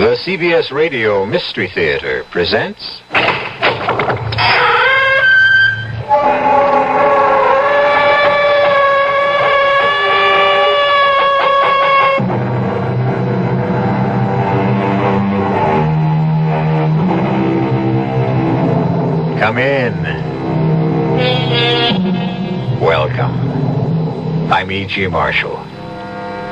The CBS Radio Mystery Theater presents... Come in. Welcome. I'm E.G. Marshall.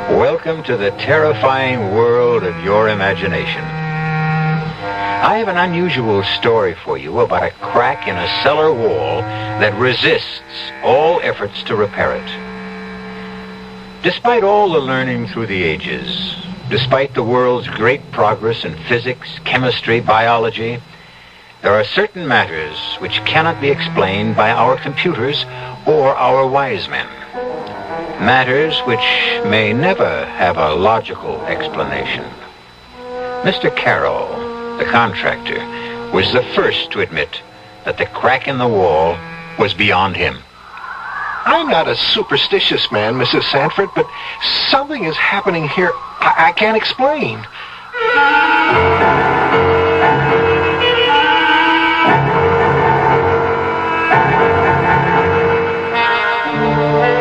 Welcome to the terrifying world of your imagination. I have an unusual story for you about a crack in a cellar wall that resists all efforts to repair it. Despite all the learning through the ages, despite the world's great progress in physics, chemistry, biology, there are certain matters which cannot be explained by our computers or our wise men. Matters which may never have a logical explanation. Mr. Carroll, the contractor, was the first to admit that the crack in the wall was beyond him. I'm not a superstitious man, Mrs. Sanford, but something is happening here I can't explain.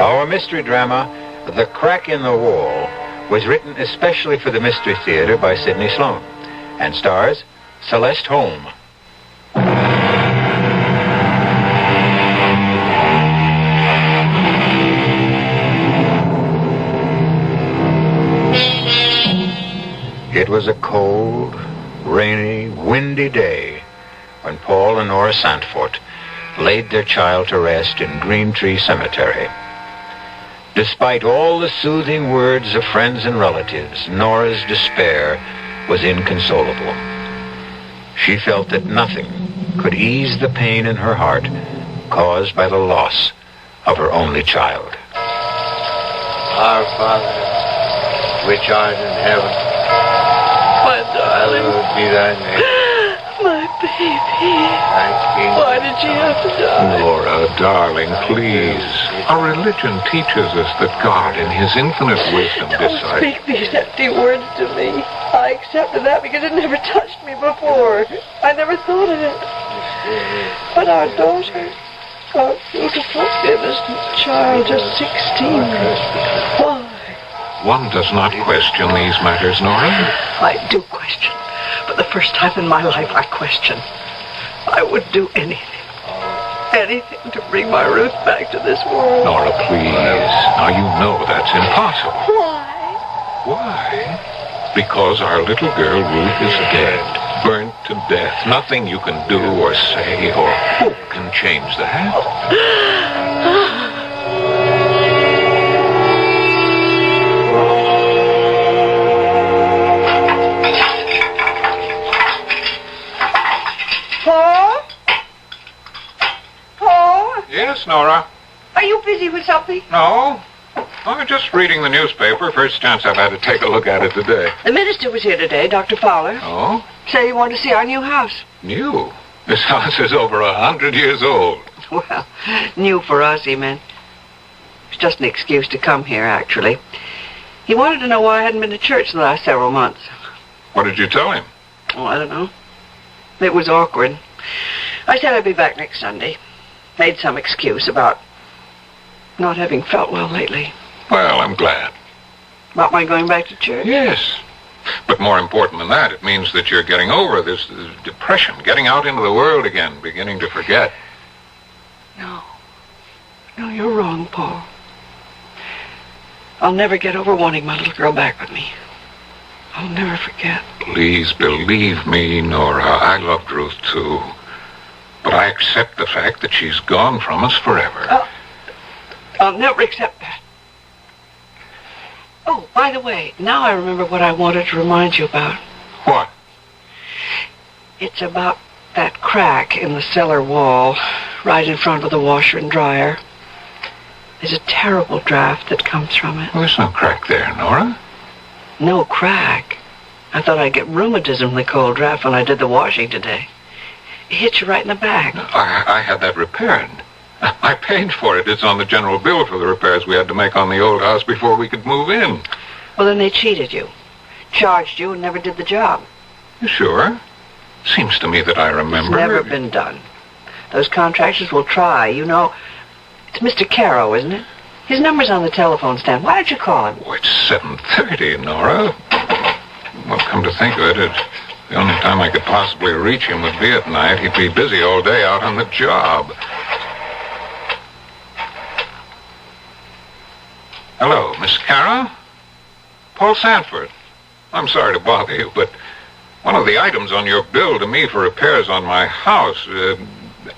Our mystery drama, The Crack in the Wall, was written especially for the Mystery Theater by Sidney Sloan and stars Celeste Holm. It was a cold, rainy, windy day when Paul and Nora Santfort laid their child to rest in Green Tree Cemetery. Despite all the soothing words of friends and relatives, Nora's despair was inconsolable. She felt that nothing could ease the pain in her heart caused by the loss of her only child. Our Father, which art in heaven, my darling, hallowed be thy name. My baby. Thy kingdom. Why did she have to die? Laura, darling, please. Our religion teaches us that God, in his infinite wisdom, Don't decides... speak these empty words to me. I accepted that because it never touched me before. I never thought of it. But our daughter, our beautiful, innocent child, just 16. Why? One does not question these matters, Nora. I do question. For the first time in my life, I question. I would do anything to bring my Ruth back to this world. Nora, please. Now, you know that's impossible. Why? Why? Because our little girl Ruth is dead. Burnt to death. Nothing you can do or say or hope can change that. Yes, Nora? Are you busy with something? No. I'm just reading the newspaper. First chance I've had to take a look at it today. The minister was here today, Dr. Fowler. Oh? Said he wanted to see our new house. New? This house is over 100 years old. Well, new for us, he meant. It's just an excuse to come here, actually. He wanted to know why I hadn't been to church the last several months. What did you tell him? Oh, I don't know. It was awkward. I said I'd be back next Sunday. Made some excuse about not having felt well lately. Well, I'm glad. About my going back to church? Yes. But more important than that, it means that you're getting over this depression, getting out into the world again, beginning to forget. No, you're wrong, Paul. I'll never get over wanting my little girl back with me. I'll never forget. Please believe me, Nora. I loved Ruth, too. But I accept the fact that she's gone from us forever. I'll never accept that. Oh, by the way, now I remember what I wanted to remind you about. What? It's about that crack in the cellar wall, right in front of the washer and dryer. There's a terrible draft that comes from it. Well, there's no crack there, Nora. No crack? I thought I'd get rheumatism from the cold draft when I did the washing today. It hit you right in the back. I had that repaired. I paid for it. It's on the general bill for the repairs we had to make on the old house before we could move in. Well, then they cheated you. Charged you and never did the job. You sure? Seems to me that I remember. It's never been done. Those contractors will try. You know, it's Mr. Caro, isn't it? His number's on the telephone stand. Why don't you call him? Oh, it's 7:30, Nora. Well, come to think of it, the only time I could possibly reach him would be at night. He'd be busy all day out on the job. Hello, Miss Caro? Paul Sanford. I'm sorry to bother you, but one of the items on your bill to me for repairs on my house,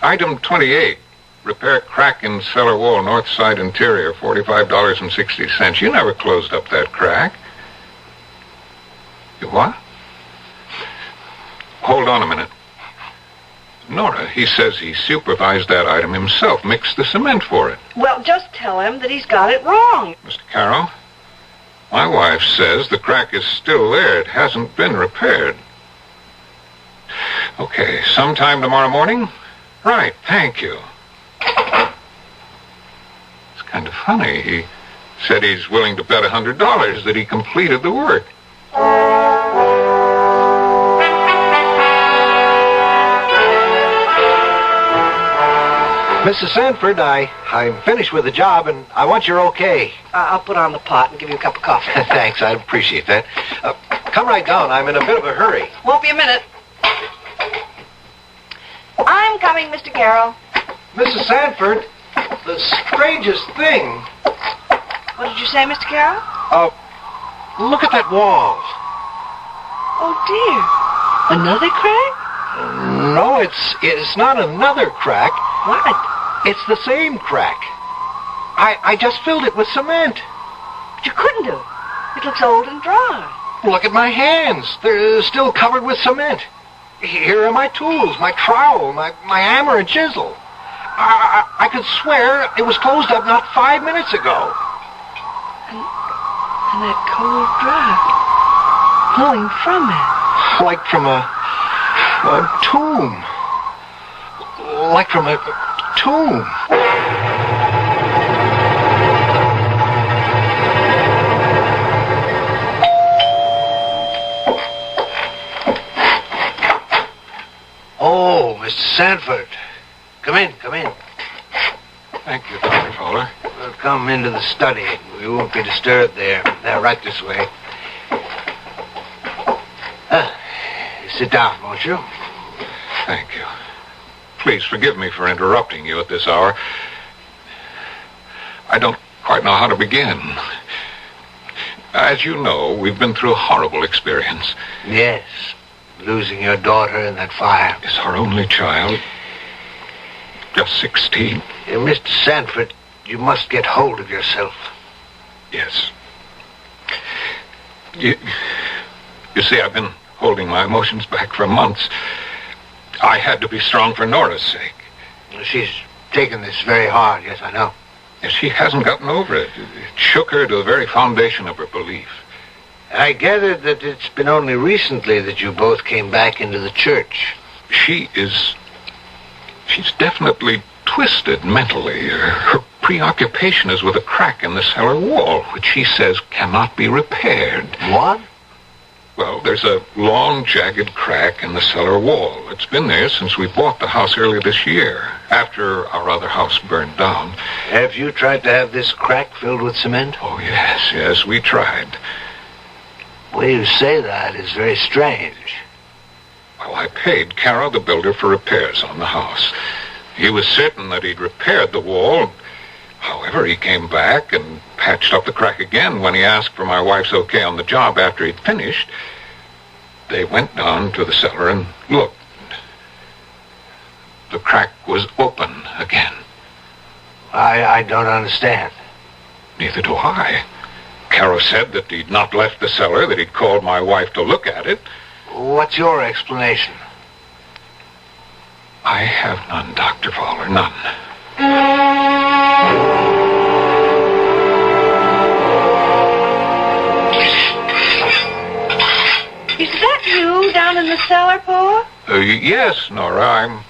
item 28, repair crack in cellar wall, north side interior, $45.60. You never closed up that crack. You what? Hold on a minute. Nora, he says he supervised that item himself, mixed the cement for it. Well, just tell him that he's got it wrong. Mr. Caro, my wife says the crack is still there. It hasn't been repaired. Okay, sometime tomorrow morning? Right, thank you. It's kind of funny. He said he's willing to bet $100 that he completed the work. Mrs. Sanford, I'm finished with the job, and I want your okay. I'll put on the pot and give you a cup of coffee. Thanks, I appreciate that. Come right down. I'm in a bit of a hurry. Won't be a minute. I'm coming, Mr. Carroll. Mrs. Sanford, the strangest thing. What did you say, Mr. Carroll? Look at that wall. Oh, dear. Another crack? No, it's not another crack. What? It's the same crack. I just filled it with cement. But you couldn't do it. It looks old and dry. Look at my hands. They're still covered with cement. Here are my tools, my trowel, my hammer and chisel. I could swear it was closed up not 5 minutes ago. And that cold draught flowing from it. Like from a tomb. Like from a tomb. Oh, Mr. Sanford. Come in. Thank you, Dr. Fowler. Well, come into the study. We won't be disturbed there. Now, right this way. Sit down, won't you? Thank you. Please forgive me for interrupting you at this hour. I don't quite know how to begin. As you know, we've been through a horrible experience. Yes. Losing your daughter in that fire. It's our only child. Just 16. Mr. Sanford, you must get hold of yourself. Yes. You see, I've been holding my emotions back for months. I had to be strong for Nora's sake. She's taken this very hard, yes, I know. She hasn't gotten over it. It shook her to the very foundation of her belief. I gathered that it's been only recently that you both came back into the church. She's definitely twisted mentally. Her preoccupation is with a crack in the cellar wall, which she says cannot be repaired. What? Well, there's a long, jagged crack in the cellar wall. It's been there since we bought the house earlier this year, after our other house burned down. Have you tried to have this crack filled with cement? Oh, yes, we tried. The way you say that is very strange. Well, I paid Caro, the builder, for repairs on the house. He was certain that he'd repaired the wall. However, he came back and patched up the crack again when he asked for my wife's okay on the job after he'd finished. They went down to the cellar and looked. The crack was open again. I don't understand. Neither do I. Caro said that he'd not left the cellar, that he'd called my wife to look at it. What's your explanation? I have none, Dr. Fowler, none. Is that you down in the cellar, Paul? Yes, Nora.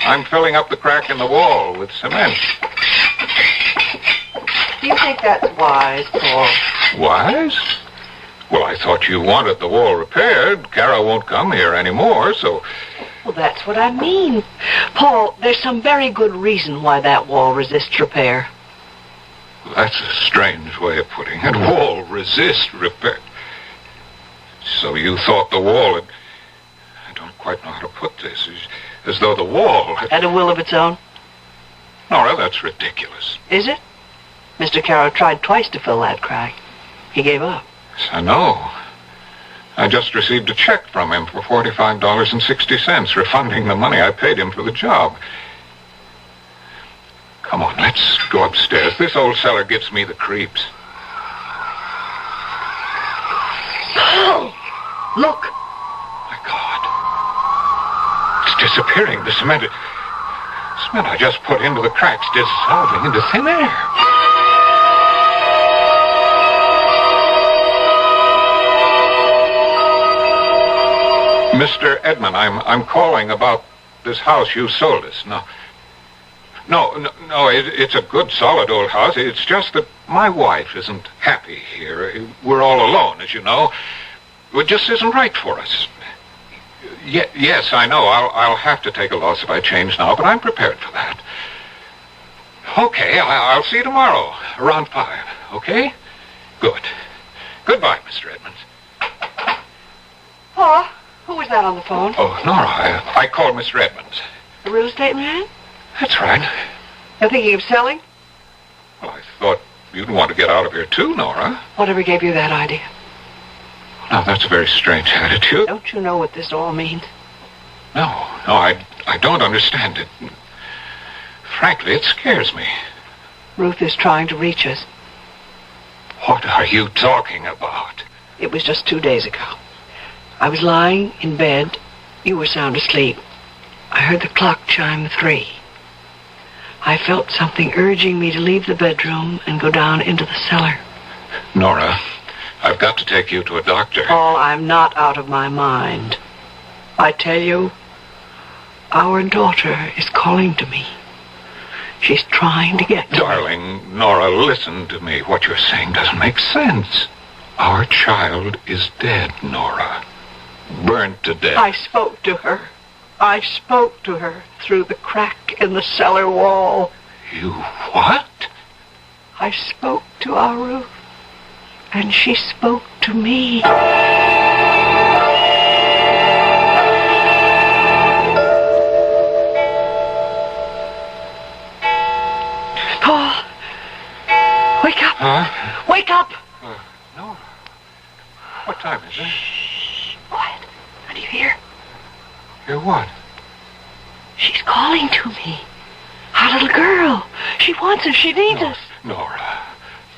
I'm filling up the crack in the wall with cement. Do you think that's wise, Paul? Wise? Well, I thought you wanted the wall repaired. Kara won't come here anymore, so... Well, that's what I mean. Paul, there's some very good reason why that wall resists repair. That's a strange way of putting it. Wall resist repair. So you thought the wall had... I don't quite know how to put this. As though the wall Had a will of its own? Nora, that's ridiculous. Is it? Mr. Caro tried twice to fill that crack. He gave up. Yes, I know. I just received a check from him for $45.60, refunding the money I paid him for the job. Come on, let's go upstairs. This old cellar gives me the creeps. Paul! Look! My God. It's disappearing. The cement I just put into the cracks dissolving into thin air. Mr. Edmund, I'm calling about this house you sold us. No, it's a good, solid old house. It's just that my wife isn't happy here. We're all alone, as you know. It just isn't right for us. Yes, I know. I'll have to take a loss if I change now, but I'm prepared for that. Okay, I'll see you tomorrow, around 5, okay? Good. Goodbye, Mr. Edmonds. Paul, who was that on the phone? Oh, Nora, I called Mr. Edmonds. The real estate man? That's right. You're thinking of selling? Well, I thought you'd want to get out of here too, Nora. Whatever gave you that idea? Now, that's a very strange attitude. Don't you know what this all means? No, I don't understand it. Frankly, it scares me. Ruth is trying to reach us. What are you talking about? It was just 2 days ago. I was lying in bed. You were sound asleep. I heard the clock chime 3. I felt something urging me to leave the bedroom and go down into the cellar. Nora, I've got to take you to a doctor. Paul, I'm not out of my mind. I tell you, our daughter is calling to me. She's trying to get to me. Darling, Nora, listen to me. What you're saying doesn't make sense. Our child is dead, Nora. Burned to death. I spoke to her. I spoke to her through the crack in the cellar wall. You what? I spoke to our Ruth, and she spoke to me. Paul, wake up. Huh? Wake up. Nora. What time is it? Quiet. What do you hear? Hear what? She's calling to me. Our little girl. She wants us. She needs us. Nora,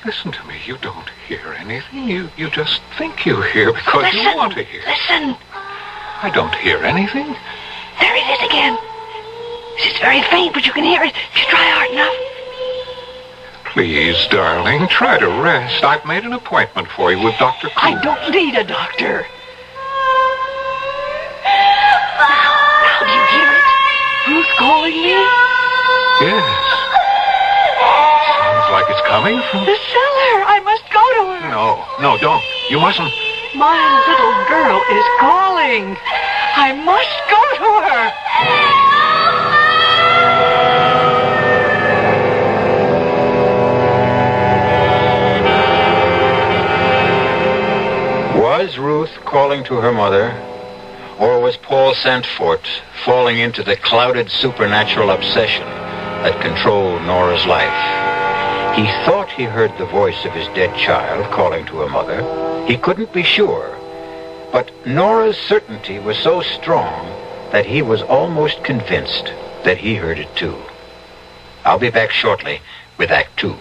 listen to me. You don't hear anything. You just think you hear because you want to hear. Listen. I don't hear anything. There it is again. It's very faint, but you can hear it if you try hard enough. Please, darling, try to rest. I've made an appointment for you with Dr. Cool. I don't need a doctor. Now do you hear it? Ruth calling me? Yes. Sounds like it's coming from... The cellar. I must go to her. No, don't. You mustn't. My little girl is calling. I must go to her. Was Ruth calling to her mother, or was Paul Santfort falling into the clouded supernatural obsession that controlled Nora's life? He thought he heard the voice of his dead child calling to her mother. He couldn't be sure, but Nora's certainty was so strong that he was almost convinced that he heard it too. I'll be back shortly with Act 2.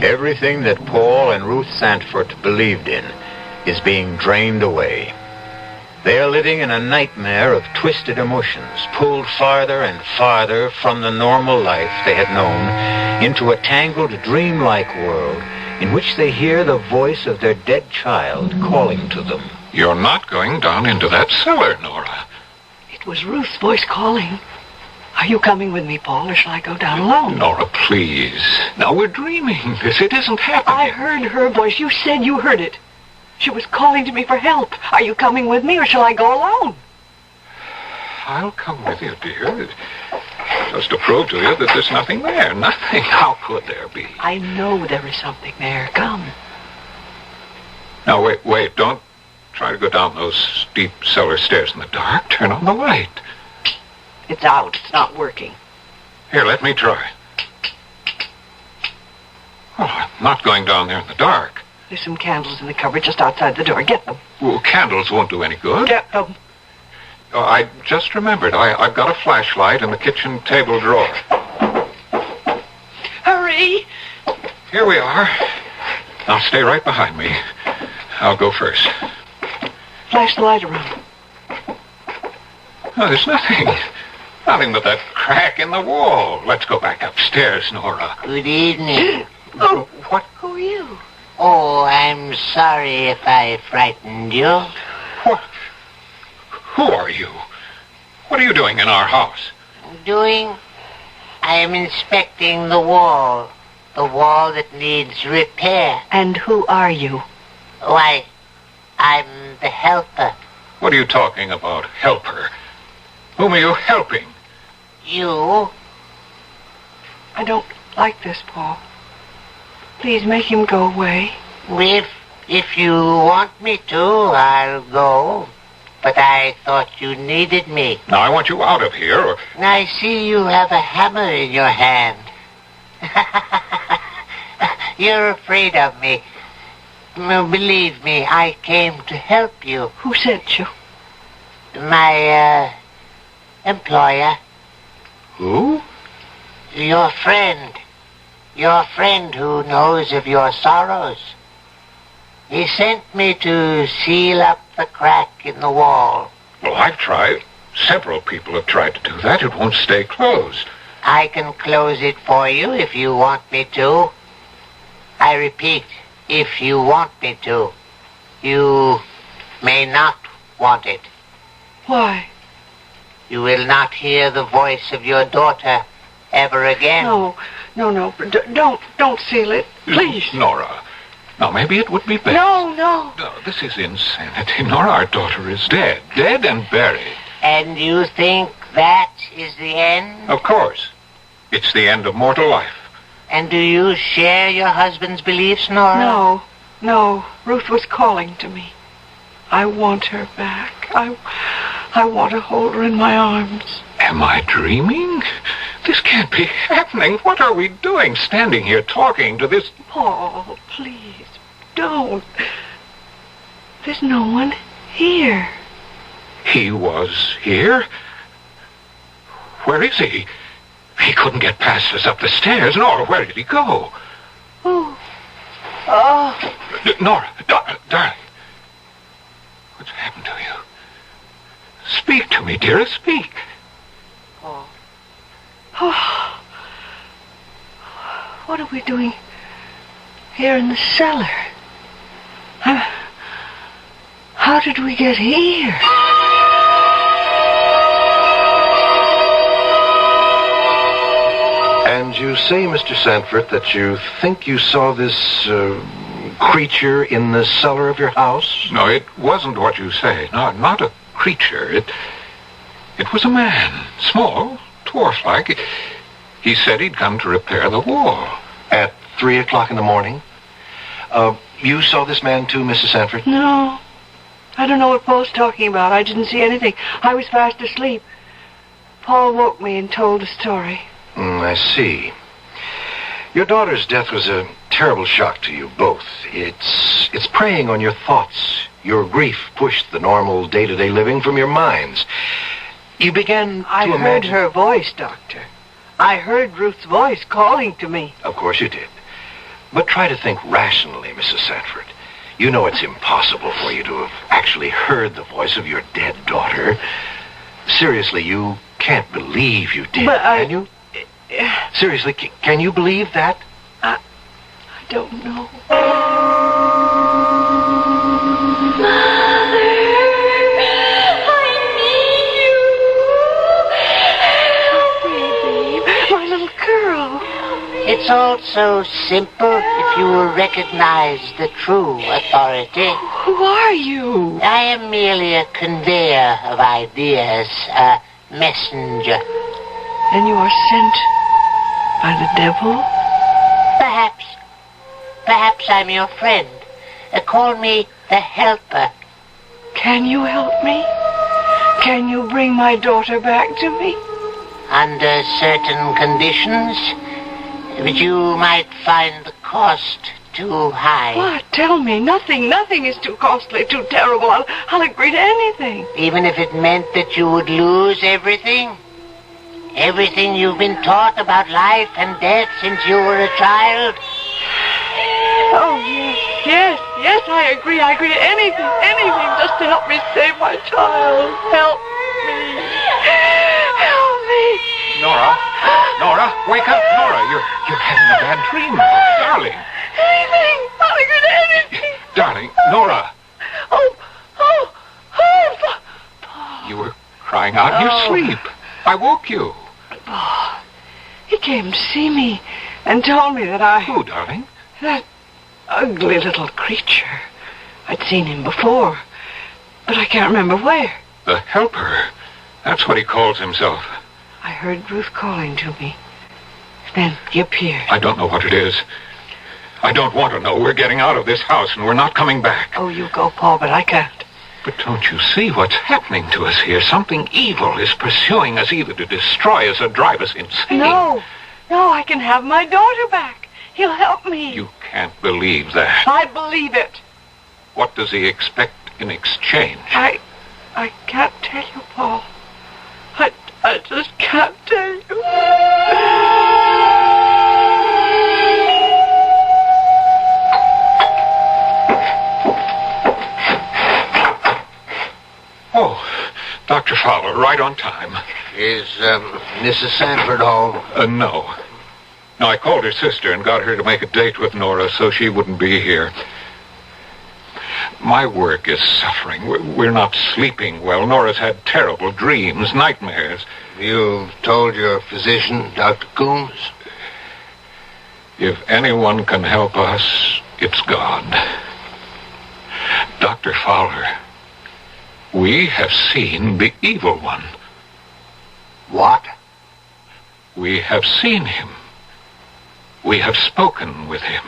Everything that Paul and Ruth Santfort believed in is being drained away. They are living in a nightmare of twisted emotions, pulled farther and farther from the normal life they had known into a tangled, dreamlike world in which they hear the voice of their dead child calling to them. You're not going down into that cellar, Nora. It was Ruth's voice calling. Are you coming with me, Paul, or shall I go down alone? Nora, please. Now, we're dreaming this. It isn't happening. I heard her voice. You said you heard it. She was calling to me for help. Are you coming with me, or shall I go alone? I'll come with you, dear. Just to prove to you that there's nothing there. Nothing. How could there be? I know there is something there. Come. Now, wait. Don't try to go down those steep cellar stairs in the dark. Turn on the light. It's out. It's not working. Here, let me try. Oh, I'm not going down there in the dark. There's some candles in the cupboard just outside the door. Get them. Well, candles won't do any good. Get them. Oh, I just remembered. I've got a flashlight in the kitchen table drawer. Hurry! Here we are. Now stay right behind me. I'll go first. Flash the light around. Oh, there's nothing. Nothing but that crack in the wall. Let's go back upstairs, Nora. Good evening. Oh, What? who are you? Oh, I'm sorry if I frightened you. What? Who are you? What are you doing in our house? I am inspecting the wall that needs repair. And who are you? Why, I'm the helper. What are you talking about, helper? Whom are you helping? You? I don't like this, Paul. Please make him go away. If you want me to, I'll go. But I thought you needed me. Now, I want you out of here, or... I see you have a hammer in your hand. You're afraid of me. Believe me, I came to help you. Who sent you? My, employer. Who? Your friend. Your friend who knows of your sorrows. He sent me to seal up the crack in the wall. Well, I've tried. Several people have tried to do that. It won't stay closed. I can close it for you if you want me to. I repeat, if you want me to. You may not want it. Why? You will not hear the voice of your daughter ever again. No. Don't seal it. Please. Nora. Now, maybe it would be better. No. No, this is insanity. Nora, our daughter is dead. Dead and buried. And you think that is the end? Of course. It's the end of mortal life. And do you share your husband's beliefs, Nora? No. Ruth was calling to me. I want her back. I want to hold her in my arms. Am I dreaming? This can't be happening. What are we doing, standing here talking to this... Paul, please, don't. There's no one here. He was here? Where is he? He couldn't get past us up the stairs. Nora, where did he go? Oh. Nora, darling. What's happened to you? Speak to me, dearest, speak. Paul. Oh. What are we doing here in the cellar? How did we get here? And you say, Mr. Sanford, that you think you saw this creature in the cellar of your house? No, it wasn't what you say. No, not a creature. It was a man. Small, dwarf-like. He said he'd come to repair the wall. At 3 o'clock in the morning? You saw this man too, Mrs. Sanford? No. I don't know what Paul's talking about. I didn't see anything. I was fast asleep. Paul woke me and told the story. I see. Your daughter's death was a terrible shock to you both. It's preying on your thoughts. Your grief pushed the normal day-to-day living from your minds. You began to I heard imagine... her voice, Doctor. I heard Ruth's voice calling to me. Of course you did. But try to think rationally, Mrs. Sanford. You know it's impossible for you to have actually heard the voice of your dead daughter. Seriously, you can't believe you did, But can you? Seriously, can you believe that? I don't know. Mother, I need you. It's all so simple if you will recognize the true authority. Who are you? I am merely a conveyor of ideas, a messenger. And you are sent by the devil? Perhaps. Perhaps I'm your friend. Call me the helper. Can you help me? Can you bring my daughter back to me? Under certain conditions, but you might find the cost too high. What? Tell me. Nothing is too costly, too terrible. I'll agree to anything. Even if it meant that you would lose everything? Everything you've been taught about life and death since you were a child? Oh, yes, I agree to anything just to help me save my child. Help me. Nora, wake up, Nora. You're having a bad dream, darling. Anything. I'll agree to anything. Darling, Nora. Oh. You were crying out in your sleep. I woke you. He came to see me and told me that Who, darling? That ugly little creature. I'd seen him before, but I can't remember where. The helper. That's what he calls himself. I heard Ruth calling to me. Then he appeared. I don't know what it is. I don't want to know. We're getting out of this house and we're not coming back. Oh, you go, Paul, but I can't. But don't you see what's happening to us here? Something evil is pursuing us, either to destroy us or drive us insane. No, I can have my daughter back. He'll help me. You can't believe that. I believe it. What does he expect in exchange? I can't tell you, Paul. I just can't tell you. Oh, Dr. Fowler, right on time. Is Mrs. Sanford home? No. No, I called her sister and got her to make a date with Nora so she wouldn't be here. My work is suffering. We're not sleeping well. Nora's had terrible dreams, nightmares. You've told your physician, Dr. Coombs? If anyone can help us, it's God. Dr. Fowler, we have seen the evil one. What? We have seen him. We have spoken with him.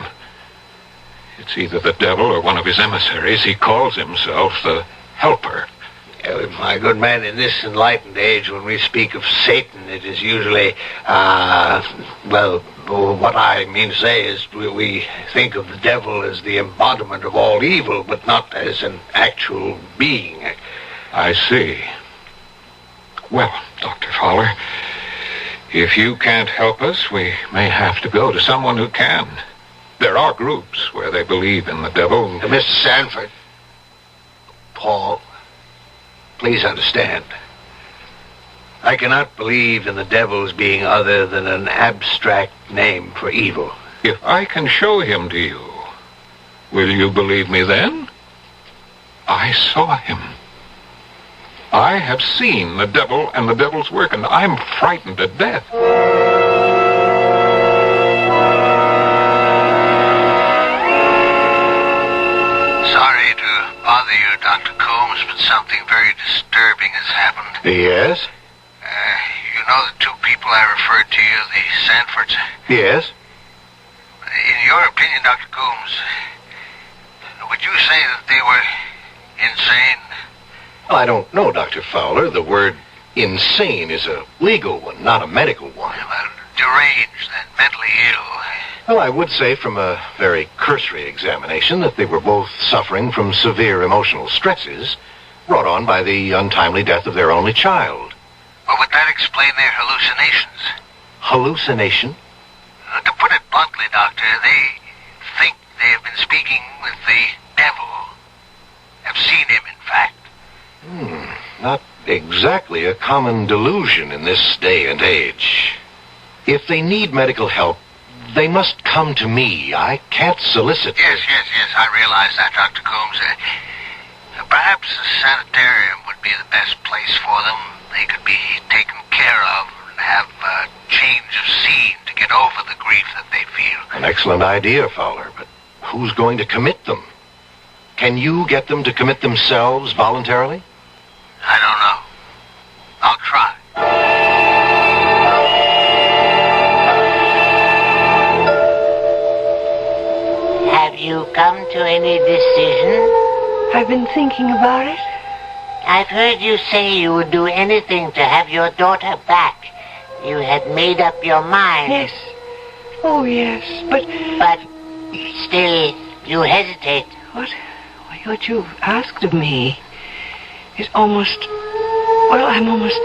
It's either the devil or one of his emissaries. He calls himself the helper. My good man, in this enlightened age, when we speak of Satan, it is usually, what I mean to say is we think of the devil as the embodiment of all evil, but not as an actual being. I see. Well, Dr. Fowler, if you can't help us, we may have to go to someone who can. There are groups where they believe in the devil. Mr. Sanford, Paul, please understand. I cannot believe in the devil as being other than an abstract name for evil. If I can show him to you, will you believe me then? I saw him. I have seen the devil and the devil's work, and I'm frightened to death. Sorry to bother you, Dr. Coombs, but something very disturbing has happened. Yes? You know the two people I referred to you, the Sanfords? Yes? In your opinion, Dr. Coombs, would you say that they were insane? Well, I don't know, Dr. Fowler. The word insane is a legal one, not a medical one. Well, deranged and mentally ill. Well, I would say from a very cursory examination that they were both suffering from severe emotional stresses brought on by the untimely death of their only child. Well, would that explain their hallucinations? Hallucination? To put it bluntly, Doctor, they think they have been speaking with the devil. Have seen him, in fact. Not exactly a common delusion in this day and age. If they need medical help, they must come to me. I can't solicit... Yes, I realize that, Dr. Coombs. Perhaps a sanitarium would be the best place for them. They could be taken care of and have a change of scene to get over the grief that they feel. An excellent idea, Fowler, but who's going to commit them? Can you get them to commit themselves voluntarily? I don't know. I'll try. Have you come to any decision? I've been thinking about it. I've heard you say you would do anything to have your daughter back. You had made up your mind. Yes. Oh, yes. But But still, you hesitate. what you've asked of me is almost... Well, I'm almost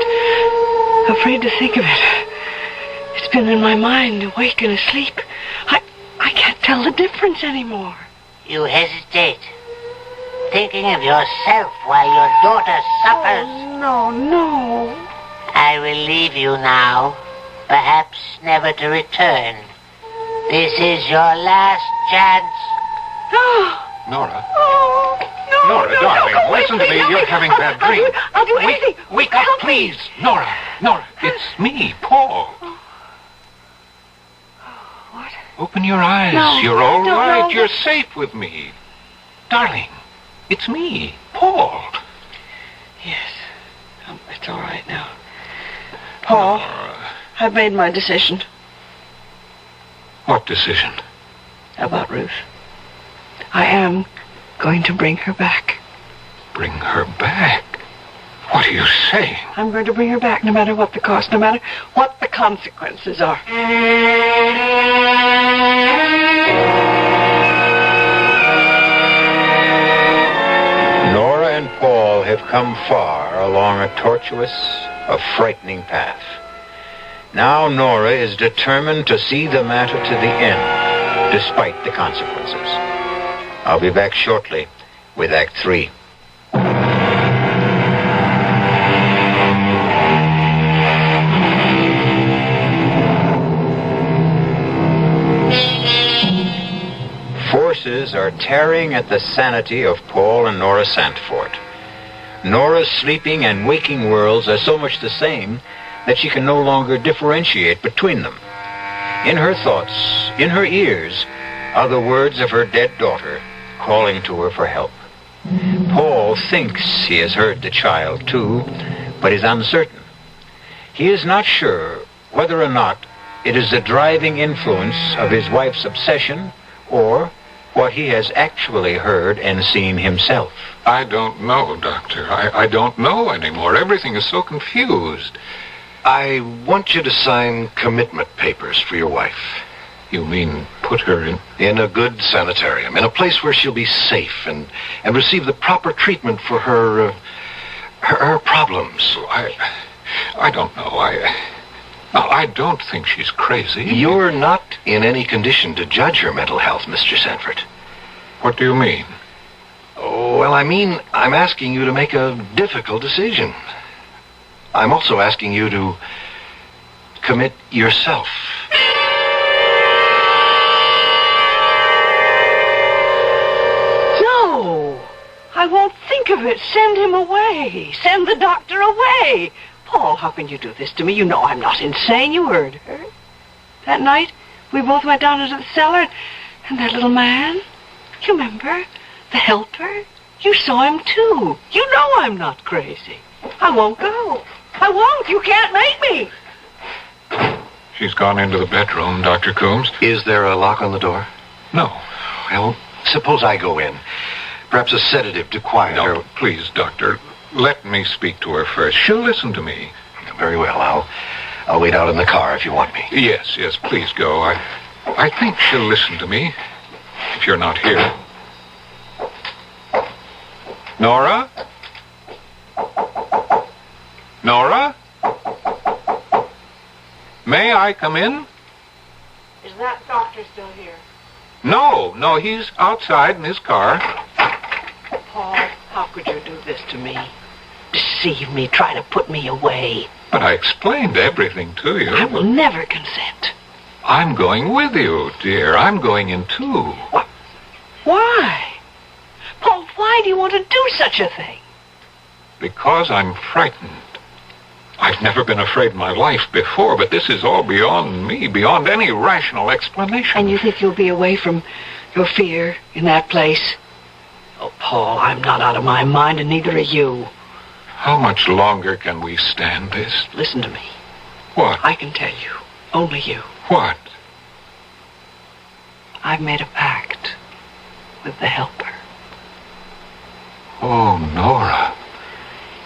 afraid to think of it. It's been in my mind, awake and asleep. I can't tell the difference anymore. You hesitate. Thinking of yourself while your daughter suffers. Oh, no. I will leave you now, perhaps never to return. This is your last chance. Nora. Oh, no. Nora, darling, listen to me. You're having bad dreams. I'll do anything. Wake up, please. Nora, it's me, Paul. What? Open your eyes. No, You're all no, right. no. You're safe with me. Darling, it's me, Paul. Yes. It's all right now. Paul, I've made my decision What decision? about Ruth. I am going to bring her back. Bring her back? What are you saying? I'm going to bring her back no matter what the cost, no matter what the consequences are. Nora and Paul have come far along a tortuous, a frightening path. Now Nora is determined to see the matter to the end, despite the consequences. I'll be back shortly with Act 3. Forces are tearing at the sanity of Paul and Nora Sandford. Nora's sleeping and waking worlds are so much the same that she can no longer differentiate between them. In her thoughts, in her ears, are the words of her dead daughter calling to her for help. Paul thinks he has heard the child too, but is uncertain. He is not sure whether or not it is the driving influence of his wife's obsession or what he has actually heard and seen himself. I don't know, Doctor. I don't know anymore. Everything is so confused. I want you to sign commitment papers for your wife. You mean put her in? In a good sanitarium, in a place where she'll be safe and receive the proper treatment for her problems. I don't know. I don't think she's crazy. You're not in any condition to judge her mental health, Mr. Sanford. What do you mean? Oh, well, I'm asking you to make a difficult decision. I'm also asking you to commit yourself. No! I won't think of it. Send him away. Send the doctor away. Paul, how can you do this to me? You know I'm not insane. You heard her. That night, we both went down into the cellar, and that little man, you remember? The helper? You saw him, too. You know I'm not crazy. I won't go. I won't. You can't make me. She's gone into the bedroom, Dr. Coombs. Is there a lock on the door? No. Well, suppose I go in. Perhaps a sedative to quiet her. No, please, Doctor. Let me speak to her first. She'll listen to me. Very well. I'll wait out in the car if you want me. Yes, please go. I think she'll listen to me if you're not here. Nora? Nora? May I come in? Is that doctor still here? No, he's outside in his car. Paul, how could you do this to me? Deceive me, try to put me away. But I explained everything to you. I will never consent. I'm going with you, dear. I'm going in too. What? Why? Paul, why do you want to do such a thing? Because I'm frightened. I've never been afraid in my life before, but this is all beyond me, beyond any rational explanation. And you think you'll be away from your fear in that place? Oh, Paul, I'm not out of my mind, and neither are you. How much longer can we stand this? Listen to me. What? I can tell you. Only you. What? I've made a pact with the Helper. Oh, Nora.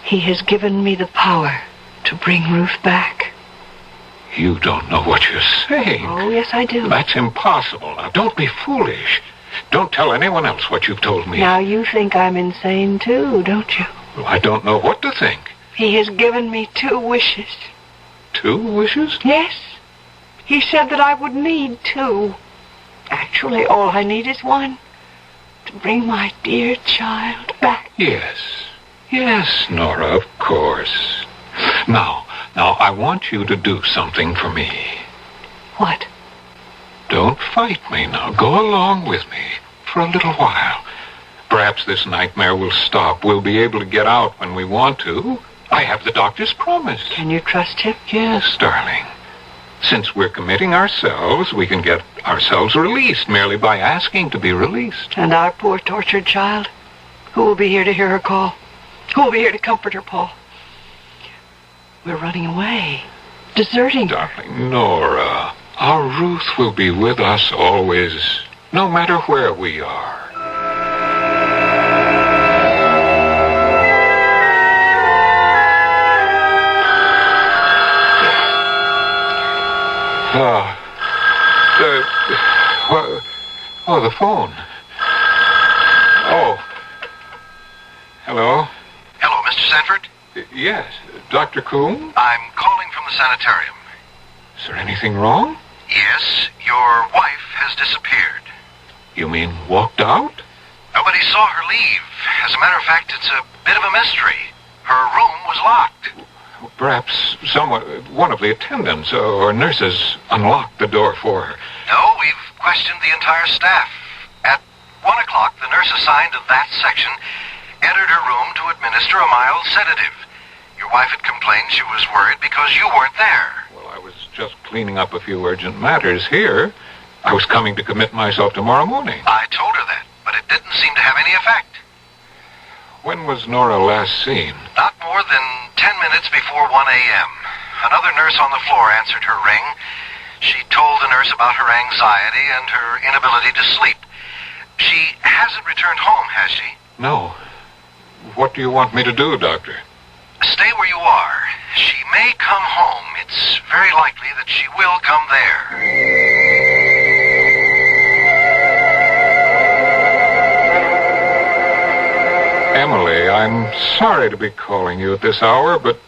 He has given me the power to bring Ruth back. You don't know what you're saying. Oh, yes, I do. That's impossible. Now, don't be foolish. Don't tell anyone else what you've told me. Now, you think I'm insane, too, don't you? Well, I don't know what to think. He has given me 2 wishes. 2 wishes? Yes. He said that I would need 2. Actually, all I need is 1. To bring my dear child back. Yes. Yes, Nora, of course. Now, I want you to do something for me. What? Don't fight me now. Go along with me for a little while. Perhaps this nightmare will stop. We'll be able to get out when we want to. I have the doctor's promise. Can you trust him? Yes, darling. Since we're committing ourselves, we can get ourselves released merely by asking to be released. And our poor tortured child? Who will be here to hear her call? Who will be here to comfort her, Paul? We're running away. Deserting her. Darling Nora, our Ruth will be with us always, no matter where we are. The phone. Oh. Hello? Hello, Mr. Sanford? Yes, Dr. Coombe? I'm calling from the sanitarium. Is there anything wrong? Yes, your wife has disappeared. You mean walked out? Nobody saw her leave. As a matter of fact, it's a bit of a mystery. Her room was locked. Perhaps one of the attendants or nurses unlocked the door for her. No, we've questioned the entire staff. At 1 o'clock, the nurse assigned to that section entered her room to administer a mild sedative. Your wife had complained she was worried because you weren't there. Well, I was just cleaning up a few urgent matters here. I was coming to commit myself tomorrow morning. I told her that, but it didn't seem to have any effect. When was Nora last seen? Not more than 10 minutes before 1 a.m. Another nurse on the floor answered her ring. She told the nurse about her anxiety and her inability to sleep. She hasn't returned home, has she? No. What do you want me to do, Doctor? Stay where you are. She may come home. It's very likely that she will come there. Emily, I'm sorry to be calling you at this hour, but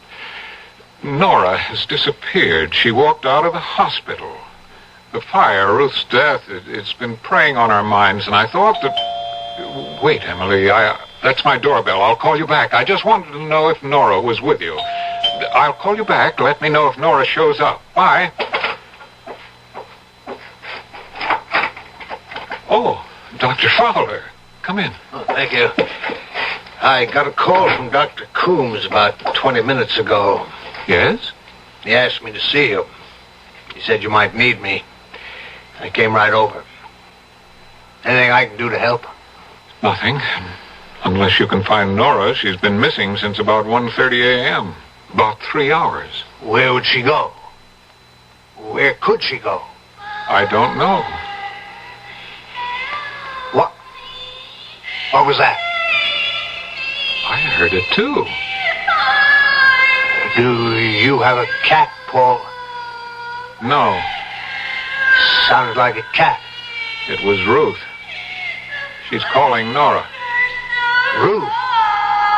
Nora has disappeared. She walked out of the hospital. The fire, Ruth's death, it's been preying on our minds, and I thought that... Wait, Emily, that's my doorbell. I'll call you back. I just wanted to know if Nora was with you. I'll call you back. Let me know if Nora shows up. Bye. Oh, Dr. Fowler. Come in. Oh, thank you. I got a call from Dr. Coombs about 20 minutes ago. Yes? He asked me to see you. He said you might need me. I came right over. Anything I can do to help? Nothing. Unless you can find Nora. She's been missing since about 1:30 a.m. About 3 hours. Where would she go? Where could she go? I don't know. What? What was that? I heard it too. Do you have a cat, Paul? No, Sounded like a cat. it was Ruth. She's calling Nora, Ruth.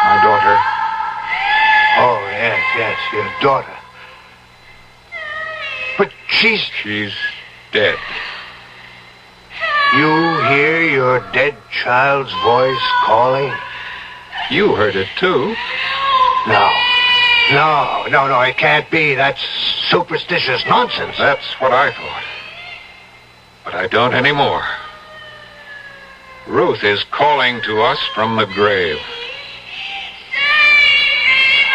my daughter. Oh, yes, your daughter. But she's... She's dead. You hear your dead child's voice calling? You heard it too. No, it can't be. That's superstitious nonsense. That's what I thought. But I don't anymore. Ruth is calling to us from the grave.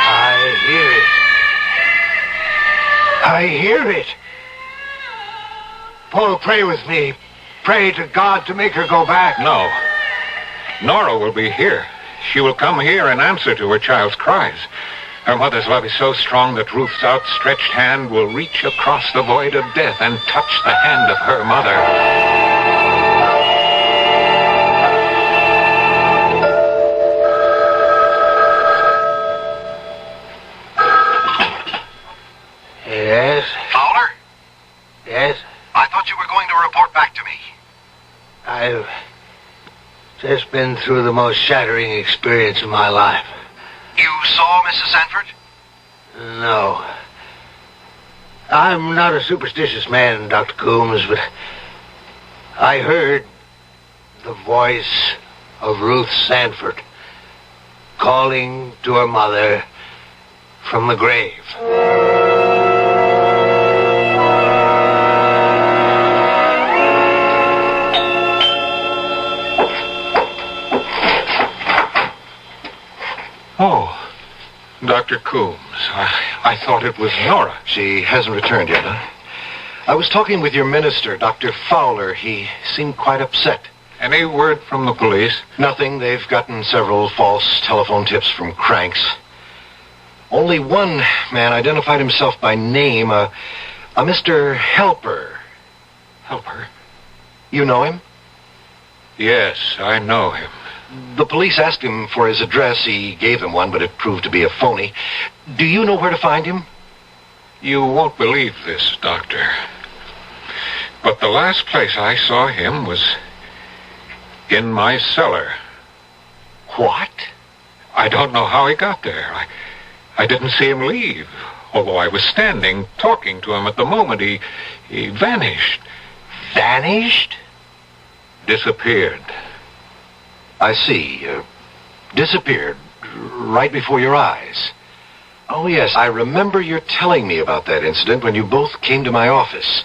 I hear it. I hear it. Paul, pray with me. Pray to God to make her go back. No. Nora will be here. She will come here in answer to her child's cries. Her mother's love is so strong that Ruth's outstretched hand will reach across the void of death and touch the hand of her mother. Yes? Fowler? Yes? I thought you were going to report back to me. I've just been through the most shattering experience of my life. You saw Mrs. Sanford? No. I'm not a superstitious man, Dr. Coombs, but I heard the voice of Ruth Sanford calling to her mother from the grave. Oh, Dr. Coombs, I thought it was Nora. She hasn't returned yet, huh? I was talking with your minister, Dr. Fowler. He seemed quite upset. Any word from the police? Nothing. They've gotten several false telephone tips from cranks. Only one man identified himself by name, a Mr. Helper. Helper? You know him? Yes, I know him. The police asked him for his address. He gave them one, but it proved to be a phony. Do you know where to find him? You won't believe this, Doctor. But the last place I saw him was in my cellar. What? I don't know how he got there. I didn't see him leave. Although I was standing, talking to him at the moment, he vanished. Vanished? Disappeared. I see. Disappeared right before your eyes. Oh, yes, I remember your telling me about that incident when you both came to my office.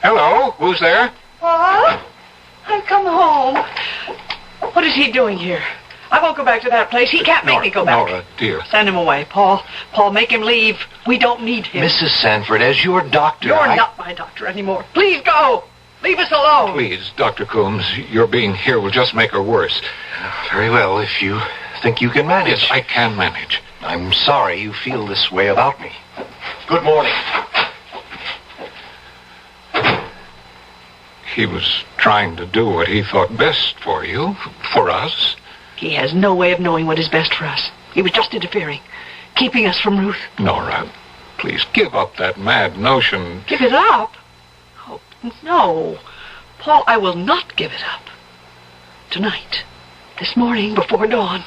Hello, who's there? Paul, I've come home. What is he doing here? I won't go back to that place. He can't make me go back. Nora, dear. Send him away, Paul. Paul, make him leave. We don't need him. Mrs. Sanford, as your doctor, You're not my doctor anymore. Please go. Leave us alone. Please, Dr. Coombs, your being here will just make her worse. Very well, if you think you can manage. Yes, I can manage. I'm sorry you feel this way about me. Good morning. He was trying to do what he thought best for you, for us. He has no way of knowing what is best for us. He was just interfering, keeping us from Ruth. Nora, please give up that mad notion. Give it up? Oh, no. Paul, I will not give it up. Tonight, this morning, before dawn,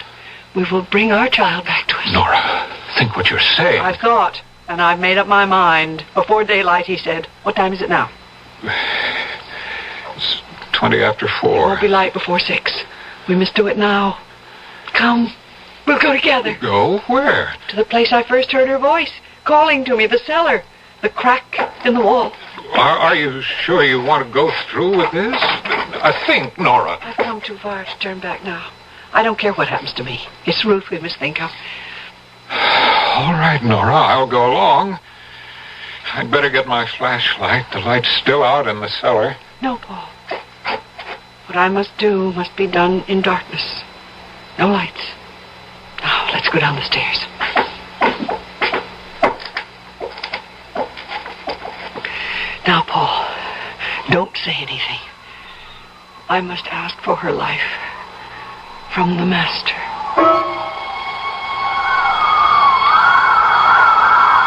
we will bring our child back to us. Nora, think what you're saying. I've thought, and I've made up my mind. Before daylight, he said. What time is it now? It's 20 after 4. It won't be light before 6. We must do it now. Come. We'll go together. Go where? To the place I first heard her voice, calling to me, the cellar, the crack in the wall. Are you sure you want to go through with this? I think, Nora. I've come too far to turn back now. I don't care what happens to me. It's Ruth we must think of. All right, Nora, I'll go along. I'd better get my flashlight. The light's still out in the cellar. No, Paul. What I must do must be done in darkness. No lights. Now, let's go down the stairs. Now, Paul, don't say anything. I must ask for her life from the Master.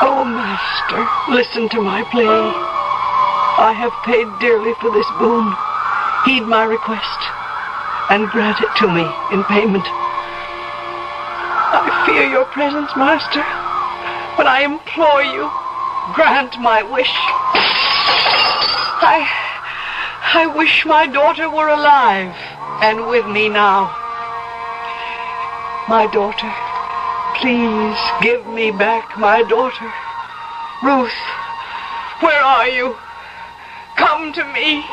Oh, Master, listen to my plea. I have paid dearly for this boon. Heed my request and grant it to me in payment. I fear your presence, Master, but I implore you, grant my wish. I wish my daughter were alive and with me now. My daughter, please give me back my daughter. Ruth, where are you? Come to me.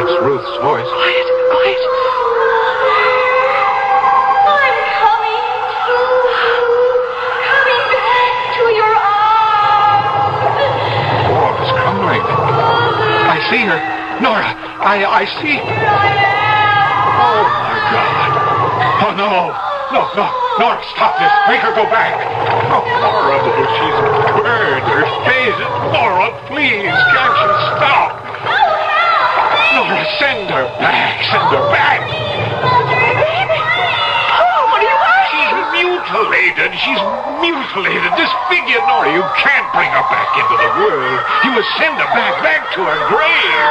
That's Ruth's voice. Quiet, quiet. I'm coming back to your arms. The wall is crumbling. I see her. Nora, I see. Here I am. Oh, my God. Oh, no. No. Nora, stop this. Make her go back. Oh, Nora, she's burned. Her face. Nora, please, can't you stop? Nora, send her back. Send her back. What do you want? She's mutilated, disfigured. Nora, you can't bring her back into the world. You must send her back to her grave.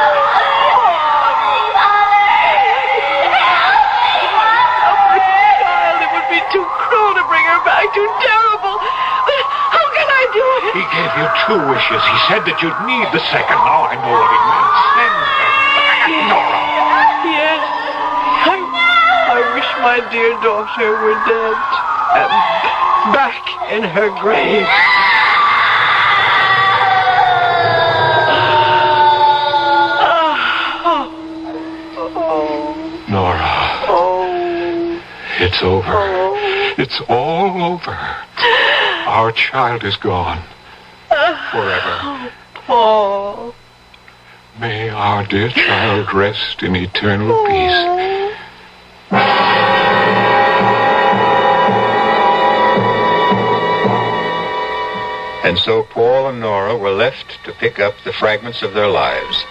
It would be too cruel to bring her back, too terrible. But how can I do it? He gave you 2 wishes. He said that you'd need the second. Now I know what he meant. Send her back, Nora. Yes. I wish my dear daughter were dead and back in her grave. Nora. It's over. It's all over. Our child is gone. Forever. Paul. May our dear child rest in eternal peace. And so Paul and Nora were left to pick up the fragments of their lives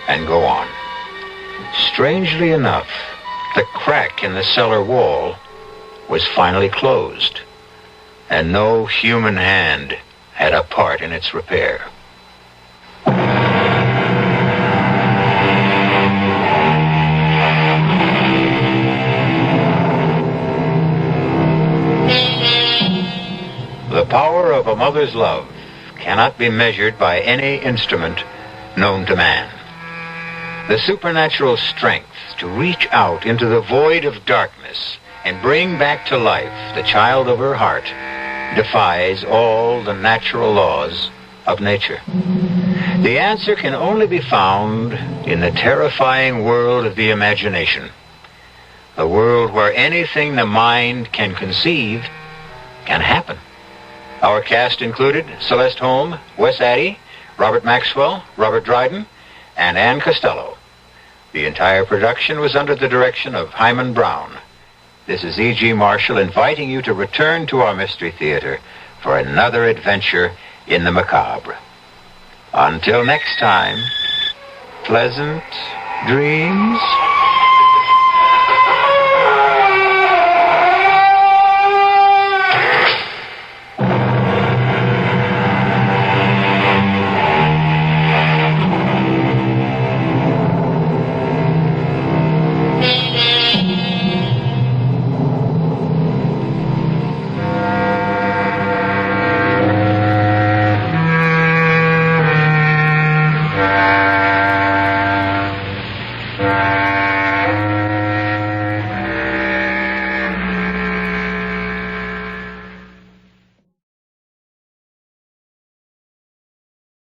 and go on. Strangely enough, the crack in the cellar wall was finally closed, and no human hand had a part in its repair. The power of a mother's love cannot be measured by any instrument known to man. The supernatural strength to reach out into the void of darkness and bring back to life the child of her heart defies all the natural laws of nature. The answer can only be found in the terrifying world of the imagination, a world where anything the mind can conceive can happen. Our cast included Celeste Holm, Wes Addy, Robert Maxwell, Robert Dryden, and Ann Costello. The entire production was under the direction of Hyman Brown. This is E.G. Marshall inviting you to return to our Mystery Theater for another adventure in the macabre. Until next time, pleasant dreams.